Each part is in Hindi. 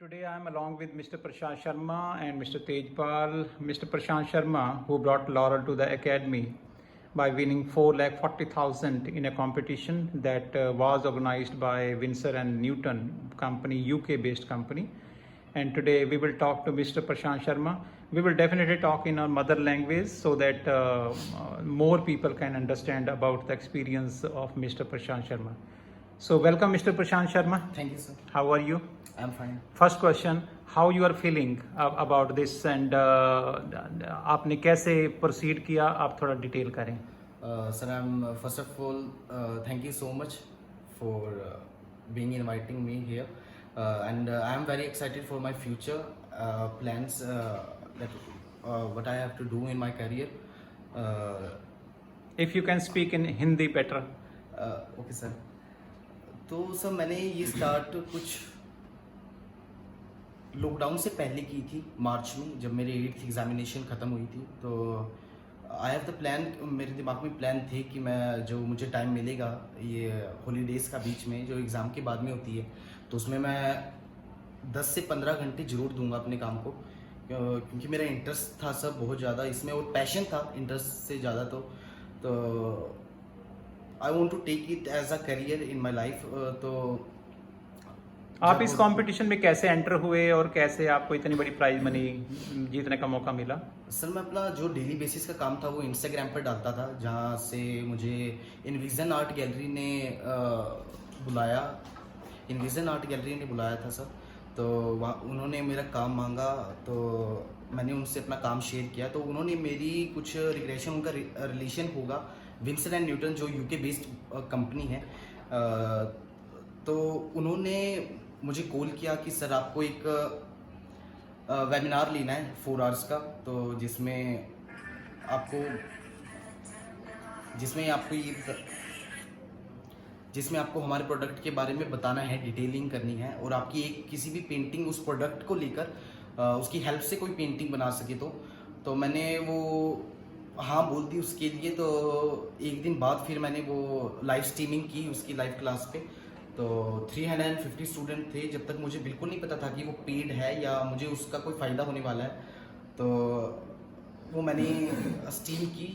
Today I am along with Mr. Prashant Sharma and Mr. Tejpal. Mr. Prashant Sharma, who brought laurel to the academy by winning 4,40,000 in a competition that was organized by Winsor and Newton company, UK-based company. And today we will talk to Mr. Prashant Sharma. We will definitely talk in our mother language so that more people can understand about the experience of Mr. Prashant Sharma. So welcome Mr. Prashant Sharma. Thank you, sir. How are you? I'm fine. First question, how you are feeling about this and आपने कैसे proceed किया, आप थोड़ा डिटेल करें. Sir, I'm first of all, thank you so much for being inviting me here, and I'm very excited for my future plans that what I have to do in my career. If you can speak in Hindi better. Okay sir. तो सर मैंने ये स्टार्ट कुछ लॉकडाउन से पहले की थी, मार्च में, जब मेरी 8th एग्जामिनेशन ख़त्म हुई थी. तो आई हैव द प्लान, मेरे दिमाग में प्लान थे कि मैं जो मुझे टाइम मिलेगा ये हॉलीडेज़ का बीच में जो एग्ज़ाम के बाद में होती है, तो उसमें मैं 10 से 15 घंटे ज़रूर दूंगा अपने काम को, क्योंकि मेरा इंटरेस्ट था सब बहुत ज़्यादा इसमें और पैशन था इंटरेस्ट से ज़्यादा. तो I want to take it as a career in my life. तो आप इस कंपटीशन में कैसे एंटर हुए और कैसे आपको इतनी बड़ी प्राइज मनी जीतने का मौका मिला? सर मैं अपना जो डेली बेसिस का काम था वो इंस्टाग्राम पर डालता था, जहाँ से मुझे इनविजन आर्ट गैलरी ने बुलाया. इनविजन आर्ट गैलरी ने बुलाया था सर. तो वहाँ उन्होंने मेरा काम मांगा, तो मैंने उनसे अपना काम शेयर किया. तो उन्होंने मेरी कुछ रिलेशन, उनका रिलेशन होगा विंसन एंड न्यूटन जो यूके बेस्ड कंपनी है. तो उन्होंने मुझे कॉल किया कि सर आपको एक वेबिनार लेना है 4 आवर्स का, तो जिसमें आपको हमारे प्रोडक्ट के बारे में बताना है, डिटेलिंग करनी है, और आपकी एक किसी भी पेंटिंग उस प्रोडक्ट को लेकर उसकी हेल्प से कोई पेंटिंग बना सके. तो मैंने वो हाँ बोल दी उसके लिए. तो एक दिन बाद फिर मैंने वो लाइव स्ट्रीमिंग की उसकी लाइव क्लास पे. तो 350 स्टूडेंट थे. जब तक मुझे बिल्कुल नहीं पता था कि वो पेड है या मुझे उसका कोई फ़ायदा होने वाला है. तो वो मैंने स्ट्रीम की.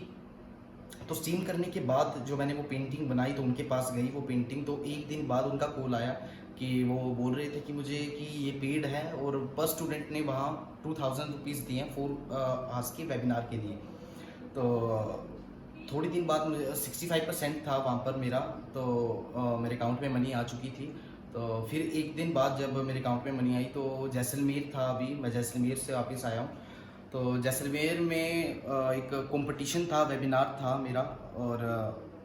तो स्ट्रीम करने के बाद जो मैंने वो पेंटिंग बनाई, तो उनके पास गई वो पेंटिंग. तो एक दिन बाद उनका कॉल आया कि वो बोल रहे थे कि मुझे कि ये पेड है, और पर स्टूडेंट ने वहाँ 2000 रुपीज़ दिए हैं 4 आवर्स के वेबिनार के लिए. तो थोड़ी दिन बाद मुझे 65% था वहाँ पर मेरा. तो मेरे अकाउंट में मनी आ चुकी थी. तो फिर एक दिन बाद जब मेरे अकाउंट में मनी आई, तो जैसलमेर था, अभी मैं जैसलमेर से वापस आया हूँ. तो जैसलमेर में एक कंपटीशन था, वेबिनार था मेरा, और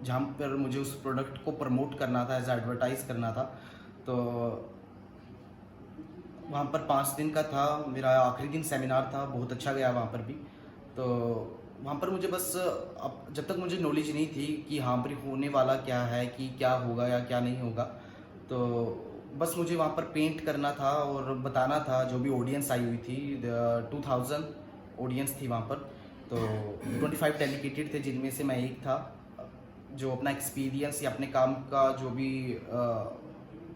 जहाँ पर मुझे उस प्रोडक्ट को प्रमोट करना था, एज एडवर्टाइज करना था. तो वहाँ पर 5 दिन का था मेरा. आखिरी दिन सेमिनार था, बहुत अच्छा गया वहाँ पर भी. तो वहाँ पर मुझे बस अब जब तक मुझे नॉलेज नहीं थी कि हाँ पर होने वाला क्या है, कि क्या होगा या क्या नहीं होगा, तो बस मुझे वहाँ पर पेंट करना था और बताना था. जो भी ऑडियंस आई हुई थी, 2000 ऑडियंस थी वहाँ पर. तो 25 डेलीगेटेड थे, जिनमें से मैं एक था, जो अपना एक्सपीरियंस या अपने काम का जो भी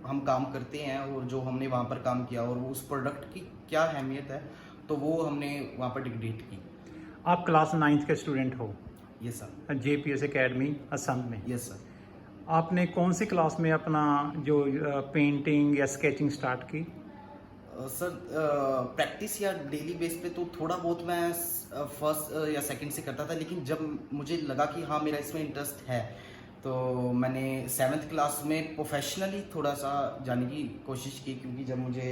हम काम करते हैं और जो हमने वहाँ पर काम किया और उस प्रोडक्ट की क्या अहमियत है, तो वो हमने वहाँ पर डिक्टेट की. आप क्लास 9th के स्टूडेंट हो? Yes sir. JPS academy Assam में. Yes sir. आपने कौन सी क्लास में अपना जो पेंटिंग या स्केचिंग स्टार्ट की? सर प्रैक्टिस या डेली बेस पे तो थोड़ा बहुत मैं फर्स्ट या सेकंड से करता था, लेकिन जब मुझे लगा कि हाँ मेरा इसमें इंटरेस्ट है, तो मैंने 7th क्लास में प्रोफेशनली थोड़ा सा जाने की कोशिश की. क्योंकि जब मुझे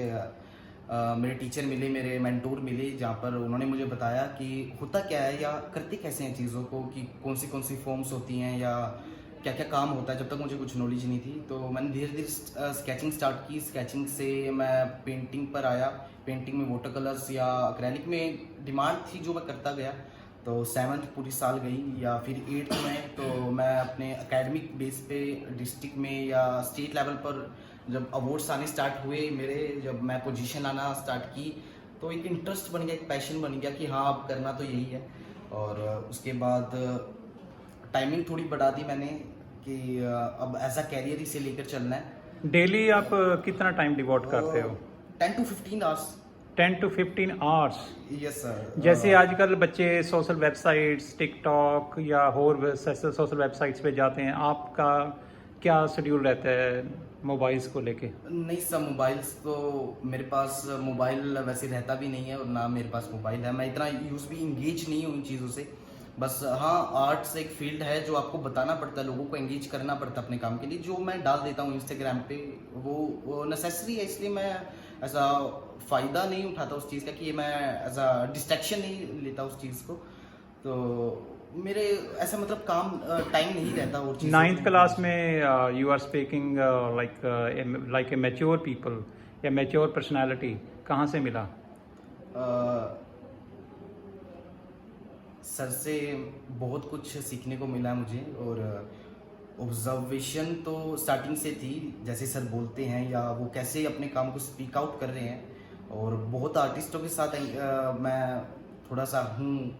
मेरे टीचर मिले, मेरे मेंटोर मिले, जहाँ पर उन्होंने मुझे बताया कि होता क्या है या करते कैसे हैं चीज़ों को, कि कौन सी फॉर्म्स होती हैं या क्या क्या काम होता है, जब तक मुझे कुछ नॉलेज नहीं थी. तो मैंने धीरे धीरे स्केचिंग स्टार्ट की. स्केचिंग से मैं पेंटिंग पर आया. पेंटिंग में वाटर कलर्स या एक्रेलिक में डिमांड थी, जो मैं करता गया. तो 7th पूरी साल गई, या फिर 8th में तो मैं अपने एकेडमिक बेस पे डिस्ट्रिक्ट में या स्टेट लेवल पर जब अवार्ड्स आने स्टार्ट हुए मेरे, जब मैं पोजीशन आना स्टार्ट की, तो एक इंटरेस्ट बन गया, एक पैशन बन गया कि हाँ अब करना तो यही है. और उसके बाद टाइमिंग थोड़ी बढ़ा दी मैंने कि अब एज अ कैरियर इसे लेकर चलना है. डेली आप कितना टाइम डिवोट करते हो? 10 to 15 hours. 10 to 15 hours। Yes sir. जैसे आजकल बच्चे सोशल वेबसाइट्स टिकटॉक या और सोशल वेबसाइट्स पे जाते हैं, आपका क्या शेड्यूल रहता है मोबाइल्स को लेके? नहीं सर, मोबाइल्स तो मेरे पास मोबाइल वैसे रहता भी नहीं है और ना मेरे पास मोबाइल है। मैं इतना यूज़ भी इंगेज नहीं हूँ इन चीज़ों से। बस हाँ, आर्ट्स एक फील्ड है जो आपको बताना पड़ता है, लोगों को एंगेज करना पड़ता है अपने काम के लिए। जो मैं डाल देता हूँ इंस्टाग्राम पे वो नेसेसरी है, इसलिए मैं ऐसा फ़ायदा नहीं उठाता उस चीज़ का कि मैं एज अ डिस्ट्रैक्शन नहीं लेता उस चीज़ को। तो मेरे ऐसा मतलब काम टाइम नहीं रहता और चीज़। 9th क्लास में you are speaking like a mature people या मैच्योर पर्सनालिटी, कहाँ से मिला? सर से बहुत कुछ सीखने को मिला मुझे, और ऑब्जर्वेशन तो स्टार्टिंग से थी, जैसे सर बोलते हैं या वो कैसे अपने काम को स्पीक आउट कर रहे हैं। और बहुत आर्टिस्टों के साथ मैं थोड़ा सा हूँ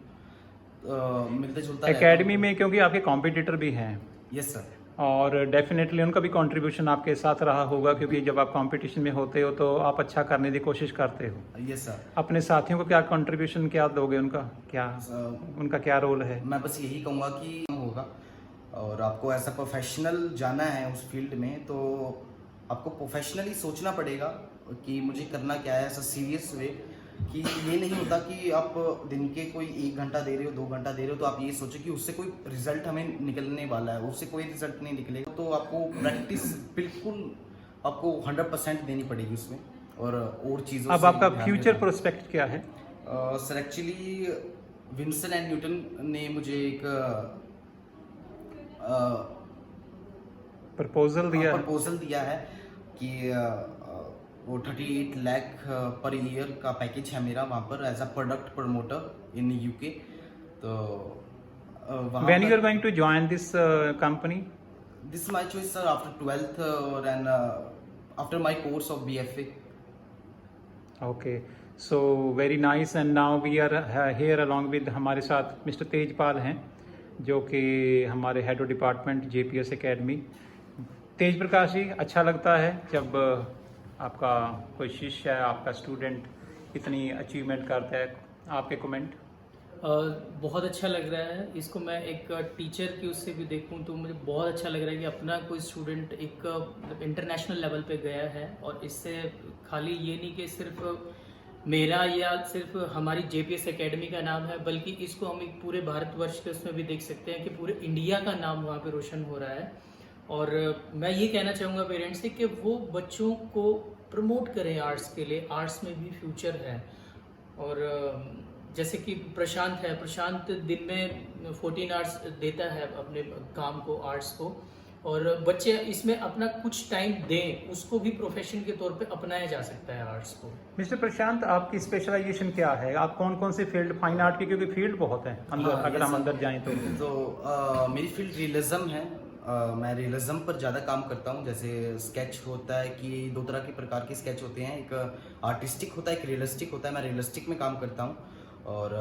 मिलते जुलता एकेडमी में, क्योंकि आपके कॉम्पिटिटर भी हैं। Yes sir. और डेफिनेटली उनका भी कंट्रीब्यूशन आपके साथ रहा होगा, क्योंकि जब आप कंपटीशन में होते हो तो आप अच्छा करने की कोशिश करते हो। Yes sir. अपने साथियों को क्या कंट्रीब्यूशन क्या दोगे, उनका क्या रोल है? मैं बस यही कहूँगा कि होगा, और आपको ऐसा प्रोफेशनल जाना है उस फील्ड में तो आपको प्रोफेशनली सोचना पड़ेगा कि मुझे करना क्या है, ऐसा सीरियस वे कि ये नहीं होता कि आप दिन के कोई 1 घंटा दे रहे हो 2 घंटा दे रहे हो तो आप ये सोचो कि उससे कोई रिजल्ट हमें निकलने वाला है, उससे कोई रिजल्ट नहीं निकलेगा। तो आपको प्रैक्टिस बिल्कुल आपको 100% देनी पड़ेगी उसमें, और चीज़ों। अब आपका फ्यूचर प्रोस्पेक्ट क्या है? Sir actually Winsor and Newton ने मुझे एक प्रपोजल दिया है कि वो 38 लाख पर ईयर का पैकेज है मेरा वहाँ पर as a product promoter in UK. So when you are going to join this company? This my choice sir after 12th और and after my course of BFA। Okay, so very nice. And now we are here along with, हमारे साथ मिस्टर तेजपाल हैं जो कि हमारे head of department JPS academy. Tej Prakash ji, अच्छा लगता है जब आपका कोई शिष्य है, आपका स्टूडेंट इतनी अचीवमेंट करता है, आपके कमेंट? बहुत अच्छा लग रहा है। इसको मैं एक टीचर की उससे भी देखूं तो मुझे बहुत अच्छा लग रहा है कि अपना कोई स्टूडेंट एक मतलब इंटरनेशनल लेवल पे गया है। और इससे खाली ये नहीं कि सिर्फ मेरा या सिर्फ हमारी JPS एकेडमी का नाम है, बल्कि इसको हम एक पूरे भारतवर्ष के उसमें भी देख सकते हैं कि पूरे इंडिया का नाम वहाँ पे रोशन हो रहा है। और मैं ये कहना चाहूँगा पेरेंट्स से कि वो बच्चों को प्रमोट करें आर्ट्स के लिए, आर्ट्स में भी फ्यूचर है। और जैसे कि प्रशांत दिन में 14 आवर्स देता है अपने काम को, आर्ट्स को, और बच्चे इसमें अपना कुछ टाइम दें, उसको भी प्रोफेशन के तौर पे अपनाया जा सकता है आर्ट्स को। मिस्टर प्रशांत, आपकी स्पेशलाइजेशन क्या है? आप कौन कौन से फील्ड, फाइन आर्ट की क्योंकि फील्ड बहुत है अंदर, अगर हम अंदर जाएं तो मेरी फील्ड रियलिज्म है। मैं रियलिज्म पर ज़्यादा काम करता हूँ। जैसे स्केच होता है कि 2 तरह के प्रकार के स्केच होते हैं, एक आर्टिस्टिक होता है, एक रियलिस्टिक होता है। मैं रियलिस्टिक में काम करता हूँ, और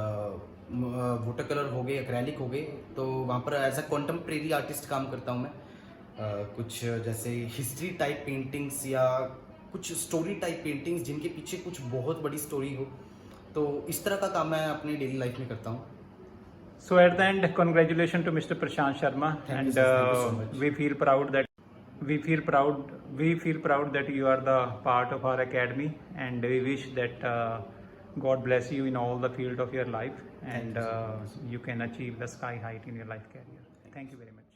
वाटर कलर हो गए, एक्रेलिक हो गए, तो वहाँ पर एज अ कॉन्टेम्प्रेरी आर्टिस्ट काम करता हूँ मैं। कुछ जैसे हिस्ट्री टाइप पेंटिंग्स या कुछ स्टोरी टाइप पेंटिंग्स जिनके पीछे कुछ बहुत बड़ी स्टोरी हो, तो इस तरह का काम मैं अपनी डेली लाइफ में करता हूँ। So at the end, congratulations to Mr. Prashant Sharma, and thank you so much. we feel proud that you are the part of our academy, and we wish that God bless you in all the field of your life, and you can achieve the sky height in your life career. Thank you very much.